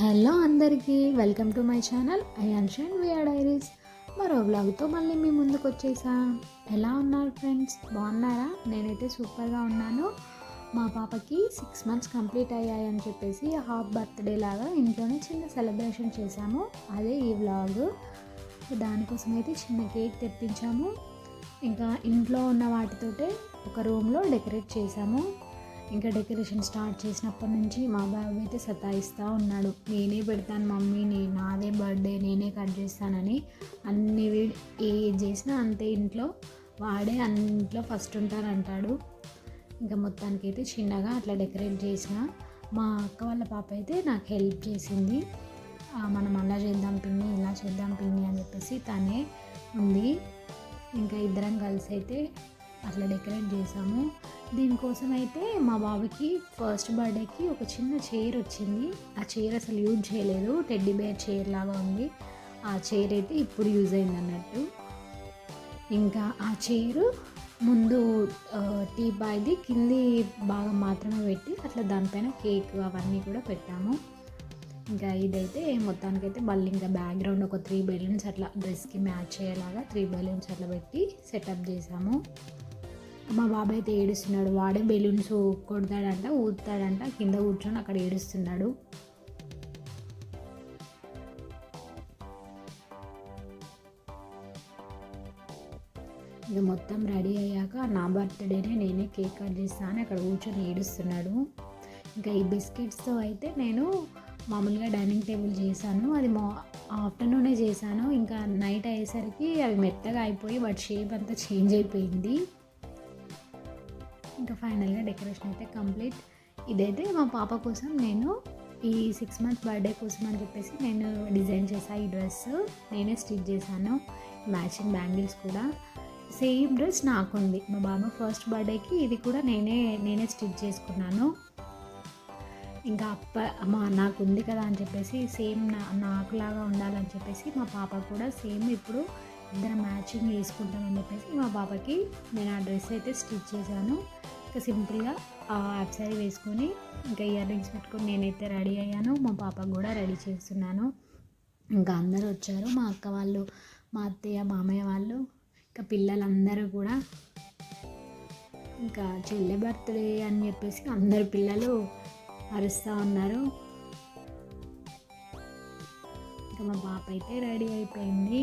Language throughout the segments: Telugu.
హలో అందరికీ welcome to my channel Ayanshan Viya diaries. మరో వ్లాగ్తో మళ్ళీ మీ ముందుకు వచ్చేసా. ఎలా ఉన్నారు ఫ్రెండ్స్, బాగున్నారా? నేనైతే సూపర్గా ఉన్నాను. మా పాపకి 6 months కంప్లీట్ అయ్యాయని చెప్పేసి హాఫ్ బర్త్డే లాగా ఇంట్లోనే చిన్న సెలబ్రేషన్ చేశాము. అదే ఈ వ్లాగ్. దానికోసం అయితే చిన్న కేక్ తెప్పించాము. ఇంకా ఇంట్లో ఉన్న వాటితోటే ఒక రూమ్లో డెకరేట్ చేశాము. ఇంకా డెకరేషన్ స్టార్ట్ చేసినప్పటి నుంచి మా బాబు అయితే సతాయిస్తూ ఉన్నాడు. నేనే పెడతాను మమ్మీ, నాదే బర్త్డే, నేనే కట్ చేస్తానని. అన్ని ఏది చేసినా అంతే, ఇంట్లో వాడే అన్నింట్లో ఫస్ట్ ఉంటానంటాడు. ఇంకా మొత్తానికైతే చిన్నగా అట్లా డెకరేట్ చేసిన. మా అక్క వాళ్ళ పాప అయితే నాకు హెల్ప్ చేసింది. మనం అలా చేద్దాం పిన్ని, ఇలా చేద్దాం పిన్ని అని చెప్పేసి తనే ఉంది. ఇంకా ఇద్దరం కలిసి అయితే అట్లా డెకరేట్ చేసాము. దీనికోసం అయితే మా బాబుకి ఫస్ట్ బర్త్డేకి ఒక చిన్న చైర్ వచ్చింది. ఆ చైర్ అసలు యూజ్ చేయలేదు, టెడ్డీ బేర్ చైర్ లాగా ఉంది. ఆ చైర్ అయితే ఇప్పుడు యూజ్ అయింది అన్నట్టు. ఇంకా ఆ చైరు ముందు టీ బాయ్ది కింది భాగం మాత్రమే పెట్టి అట్లా దానిపైన కేక్ అవన్నీ కూడా పెట్టాము. ఇంకా ఇదైతే మొత్తానికైతే మళ్ళీ ఇంకా బ్యాక్గ్రౌండ్ ఒక 3 balloons అట్లా డ్రెస్కి మ్యాచ్ అయ్యేలాగా 3 balloons అట్లా పెట్టి సెటప్ చేసాము. మా బాబాయ్ అయితే ఏడుస్తున్నాడు. వాడే బెలూన్స్ కొడతాడంట, ఊదుతాడంట, కింద కూర్చొని అక్కడ ఏడుస్తున్నాడు. ఇక మొత్తం రెడీ అయ్యాక నా బర్త్డేనే నేనే కేక్ కట్ చేస్తాను, అక్కడ కూర్చొని ఏడుస్తున్నాడు. ఇంకా ఈ బిస్కెట్స్తో అయితే నేను మామూలుగా డైనింగ్ టేబుల్ చేశాను. అది ఆఫ్టర్నూనే చేశాను. ఇంకా నైట్ అయ్యేసరికి అవి మెత్తగా అయిపోయి వాటి షేప్ అంతా చేంజ్ అయిపోయింది. ఇంకా ఫైనల్గా డెకరేషన్ అయితే కంప్లీట్. ఇదైతే మా పాప కోసం నేను ఈ 6 months బర్త్డే కోసం అని చెప్పేసి నేను డిజైన్ చేశాను. ఈ డ్రెస్ నేనే స్టిచ్ చేశాను, మ్యాచింగ్ బ్యాంగిల్స్ కూడా. సేమ్ డ్రెస్ నాకుంది. మా బాబు ఫస్ట్ బర్త్డేకి ఇది కూడా నేనే స్టిచ్ చేసుకున్నాను. ఇంకా నాకు ఉంది కదా అని చెప్పేసి సేమ్ నాకులాగా ఉండాలని చెప్పేసి మా పాప కూడా సేమ్ ఇప్పుడు ఇద్దరం మ్యాచింగ్ వేసుకుంటామని చెప్పేసి మా పాపకి నేను ఆ డ్రెస్ అయితే స్టిచ్ చేశాను. ఇంకా సింపుల్గా హాఫ్ సారీ వేసుకొని ఇంకా ఇయర్ రింగ్స్ పెట్టుకొని నేనైతే రెడీ అయ్యాను. మా పాపకు కూడా రెడీ చేస్తున్నాను. ఇంకా అందరూ వచ్చారు, మా అక్క వాళ్ళు, మా అత్తయ్య, మామయ్య వాళ్ళు, ఇంకా పిల్లలందరూ కూడా. ఇంకా చెల్లె బర్త్డే అని చెప్పేసి అందరు పిల్లలు అరుస్తూ ఉన్నారు. ఇంకా మా పాప అయితే రెడీ అయిపోయింది.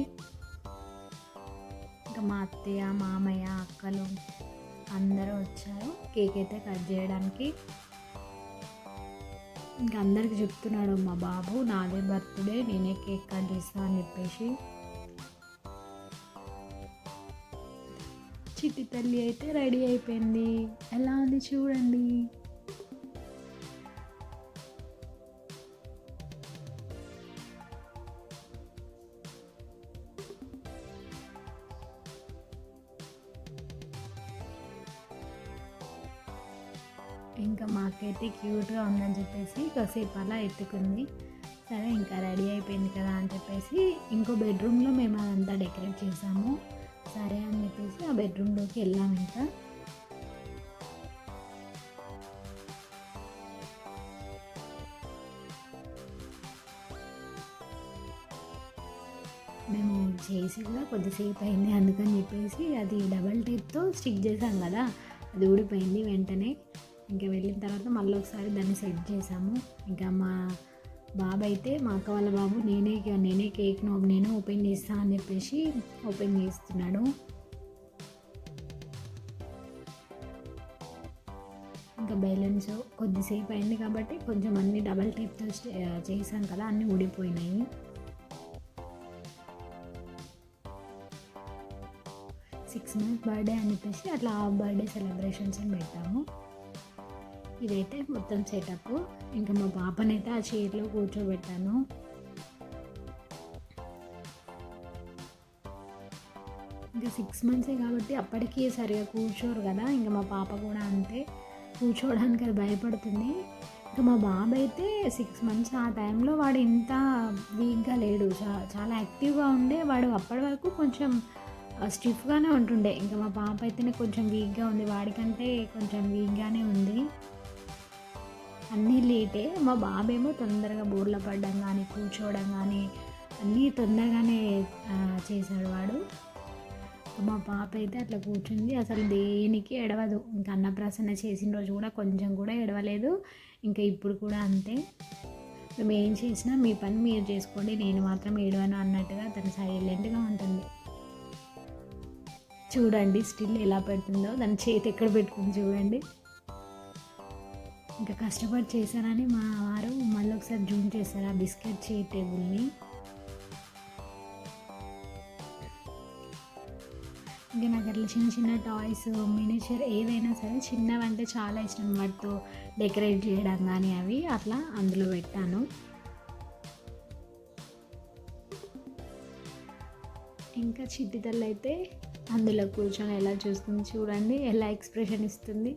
ఇంకా మా అత్తయ్య, మామయ్య, అక్కలు అందరూ వచ్చారు కేక్ అయితే కట్ చేయడానికి. ఇంకా అందరికి చెప్తున్నాడు మా బాబు, నాదే బర్త్డే, నేనే కేక్ కట్ చేస్తా అని చెప్పేసి. చిట్టి తల్లి అయితే రెడీ అయిపోయింది. ఎలా ఉంది చూడండి. ఇంకా మాకైతే క్యూట్గా ఉందని చెప్పేసి కాసేపు అలా ఎత్తుకుంది. సరే ఇంకా రెడీ అయిపోయింది కదా అని చెప్పేసి ఇంకో బెడ్రూమ్లో మేము అదంతా డెకరేట్ చేసాము. సరే అని చెప్పేసి ఆ బెడ్రూమ్లోకి వెళ్ళాము. ఇంకా మేము చేసి కూడా కొద్దిసేపు అయింది, అందుకని చెప్పేసి అది డబల్ టేప్తో స్టిక్ చేసాం కదా, అది ఊడిపోయింది వెంటనే. ఇంకా వెళ్ళిన తర్వాత మళ్ళీ ఒకసారి దాన్ని సెట్ చేసాము. ఇంకా మా బాబు అయితే, మా అక్క వాళ్ళ బాబు, నేనే కేక్ నేను ఓపెన్ చేస్తాను అని చెప్పేసి ఓపెన్ చేస్తున్నాడు. ఇంకా బెలూన్స్ కొద్దిసేపు అయింది కాబట్టి కొంచెం అన్ని డబల్ టేప్తో చేసాం కదా, అన్నీ ఊడిపోయినాయి. సిక్స్ మంత్స్ బర్త్డే అని చెప్పేసి అట్లా బర్త్డే సెలబ్రేషన్స్ అని పెట్టాము. ఇదైతే మొత్తం సెటప్. ఇంకా మా పాపనైతే ఆ చైర్లో కూర్చోబెట్టాను. ఇంకా 6 months కాబట్టి అప్పటికీ సరిగా కూర్చోరు కదా. ఇంకా మా పాప కూడా అంతే, కూర్చోవడానికి అది భయపడుతుంది. ఇంకా మా బాబు అయితే 6 months ఆ టైంలో వాడు ఇంత వీక్గా లేడు, చాలా యాక్టివ్గా ఉండే వాడు. అప్పటి వరకు కొంచెం స్టిఫ్గానే ఉంటుండే. ఇంకా మా పాప అయితేనే కొంచెం వీక్గా ఉంది, వాడికంటే కొంచెం వీక్గానే ఉంది. అన్నీ లేటే. మా బాబేమో తొందరగా బోర్ల పడడం కానీ కూర్చోవడం కానీ అన్నీ తొందరగానే చేశాడు వాడు. మా పాప అయితే అట్లా కూర్చుంది, అసలు దేనికి ఎడవదు. ఇంకా అన్నప్రాసన చేసిన రోజు కూడా కొంచెం కూడా ఎడవలేదు, ఇంకా ఇప్పుడు కూడా అంతే. మేము ఏం చేసినా మీ పని మీరు చేసుకోండి, నేను మాత్రం ఏడవను అన్నట్టుగా తను సైలెంట్గా ఉంటుంది. చూడండి స్టిల్ ఎలా పెడుతుందో, దాని చేతి ఎక్కడ పెట్టుకుంది చూడండి. ఇంకా కష్టపడి చేశానని మా వారు మళ్ళీ ఒకసారి జూమ్ చేశారు ఆ బిస్కెట్ చేయి టేబుల్ని. ఇంకా నాకు అట్లా చిన్న చిన్న టాయ్స్ మినిచర్ ఏదైనా సరే చిన్నవంటే చాలా ఇష్టం, వాటితో డెకరేట్ చేయడం కానీ అవి అట్లా అందులో పెట్టాను. ఇంకా చిట్టి తల్లి అయితే అందులో కూర్చొని ఎలా చూస్తుంది చూడండి, ఎలా ఎక్స్ప్రెషన్ ఇస్తుంది.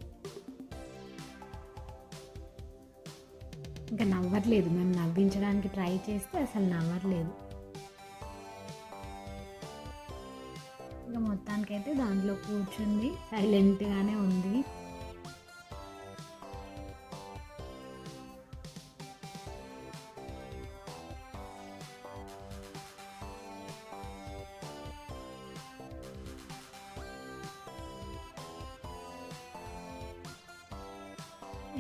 ఇంకా నవ్వట్లేదు, మేము నవ్వించడానికి ట్రై చేస్తే అసలు నవ్వట్లేదు. ఇంకా మొత్తానికైతే దాంట్లో కూర్చుంది, సైలెంట్గానే ఉంది.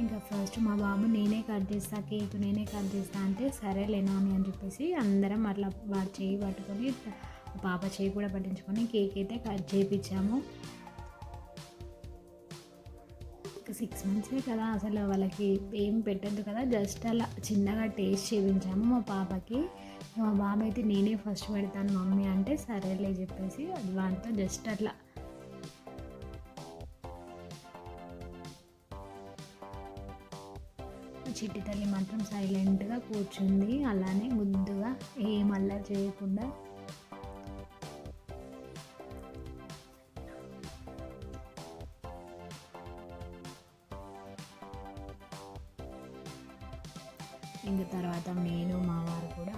ఇంకా ఫస్ట్ మా బాబు నేనే కట్ చేస్తా, కేక్ నేనే కట్ చేస్తా అంటే సరేలేనా అని చెప్పేసి అందరం అట్లా వాడు చేయి పట్టుకొని పాప చేయి కూడా పట్టించుకొని కేక్ అయితే కట్ చేయించాము. ఇంకా 6 months కదా, అసలు వాళ్ళకి ఏం పెట్టద్దు కదా, జస్ట్ అలా చిన్నగా టేస్ట్ చేయించాము మా పాపకి. మా బాబు అయితే నేనే ఫస్ట్ పెడతాను మమ్మీ అంటే సరేలే చెప్పేసి అది వాటితో జస్ట్ అట్లా. చిట్టి తల్లి మాత్రం సైలెంట్గా కూర్చుంది, అలానే ముద్దుగా ఏం అల్లరి చేయకుండా. ఇంకా తర్వాత నేను మా వారు కూడా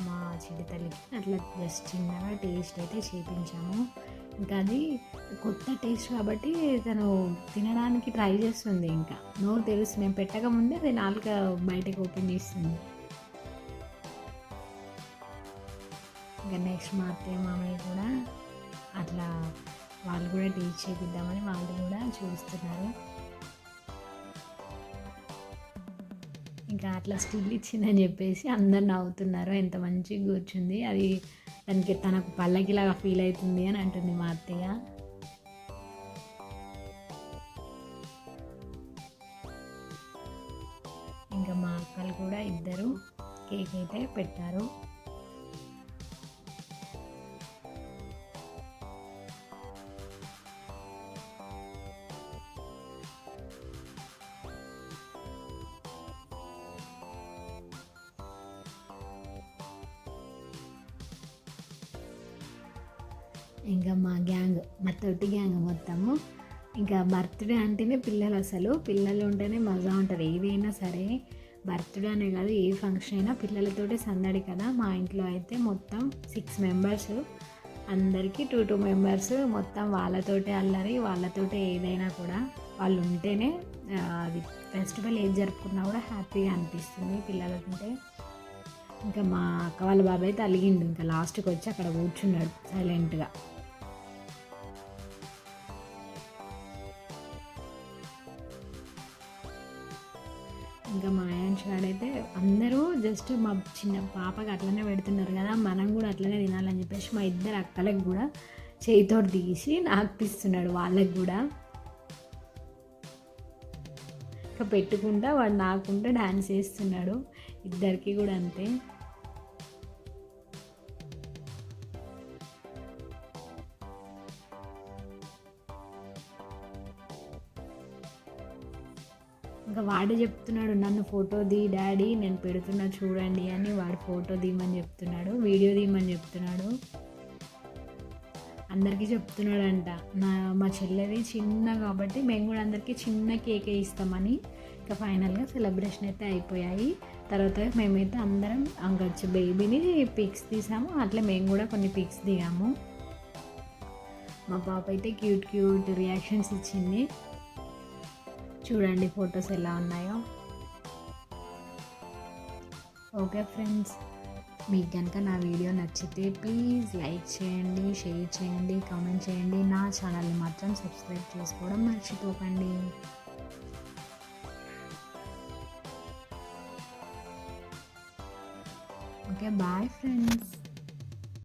మా చిట్టి తల్లికి అట్లా జస్ట్ చిన్నగా టేస్ట్ అయితే చేయించాము. ఇంకా అది కొత్త టేస్ట్ కాబట్టి తను తినడానికి ట్రై చేస్తుంది. ఇంకా నోరు తెలుసు, నేను పెట్టకముందే అది నాలుక బయటకు ఓపెన్ చేస్తుంది. ఇంకా నెక్స్ట్ మా అత్తయ్య మామయ్య కూడా అట్లా వాళ్ళు కూడా టేస్ట్ చేపిద్దామని వాళ్ళు కూడా చూస్తున్నారు. ఇంకా అట్లా స్టిల్ ఇచ్చిందని చెప్పేసి అందరు నవ్వుతున్నారు, ఎంత మంచిగా కూర్చుంది, అది తనకు పల్లకిలాగా ఫీల్ అవుతుంది అని అంటుంది మా అత్తయ్య. ఇంకా మా అక్కలు కూడా ఇద్దరు కేక్ అయితే పెట్టారు. ఇంకా మా గ్యాంగ్, మా తోటి గ్యాంగ్ మొత్తము. ఇంకా బర్త్డే అంటేనే పిల్లలు, అసలు పిల్లలు ఉంటేనే మజా ఉంటుంది ఏదైనా సరే. బర్త్డే అనే కాదు, ఏ ఫంక్షన్ అయినా పిల్లలతోటి సందడి కదా. మా ఇంట్లో అయితే మొత్తం 6 members, అందరికీ 2 members, మొత్తం వాళ్ళతోటే అల్లరి, వాళ్ళతోటే ఏదైనా కూడా. వాళ్ళు ఉంటేనే అది ఫెస్టివల్ ఏది జరుపుకున్నా కూడా హ్యాపీగా అనిపిస్తుంది పిల్లలకుంటే. ఇంకా మా అక్క వాళ్ళ బాబాయ్ అయితే అలిగిండు, ఇంకా లాస్ట్కి వచ్చి అక్కడ కూర్చున్నాడు సైలెంట్గా. ఇంకా మా ఆయాన్షాడైతే అందరూ జస్ట్ మా చిన్న పాపకి అట్లనే పెడుతున్నారు కదా, మనం కూడా అట్లనే తినాలని చెప్పేసి మా ఇద్దరు అక్కలకు కూడా చేయితో తీసి నాకిస్తున్నాడు వాళ్ళకి కూడా. ఇంకా పెట్టుకుంటా వాడు నాకుంటూ డాన్స్ చేస్తున్నాడు, ఇద్దరికి కూడా అంతే. ఇంకా వాడే చెప్తున్నాడు, నన్ను ఫోటో తీ డాడీ, నేను పెడుతున్నా చూడండి అని. వాడు ఫోటో తీయమని చెప్తున్నాడు, వీడియో తీయమని చెప్తున్నాడు, అందరికీ చెప్తున్నాడంట. మా చెల్లెది చిన్న కాబట్టి మేము కూడా అందరికీ చిన్న కేకే ఇస్తామని. ఇంకా ఫైనల్గా సెలబ్రేషన్ అయితే అయిపోయాయి. తర్వాత మేమైతే అందరం అంగచ్చు బేబీని పిక్స్ తీసాము, అట్లా మేము కూడా కొన్ని పిక్స్ దిగాము. మా పాప అయితే క్యూట్ రియాక్షన్స్ ఇచ్చింది, చూడండి ఫొటోస్ ఎలా ఉన్నాయో. ఓకే ఫ్రెండ్స్, మీకు కనుక నా వీడియో నచ్చితే ప్లీజ్ లైక్ చేయండి, షేర్ చేయండి, కామెంట్ చేయండి. నా ఛానల్ని మాత్రం సబ్స్క్రైబ్ చేసుకోవడం మర్చిపోకండి. Okay, bye friends.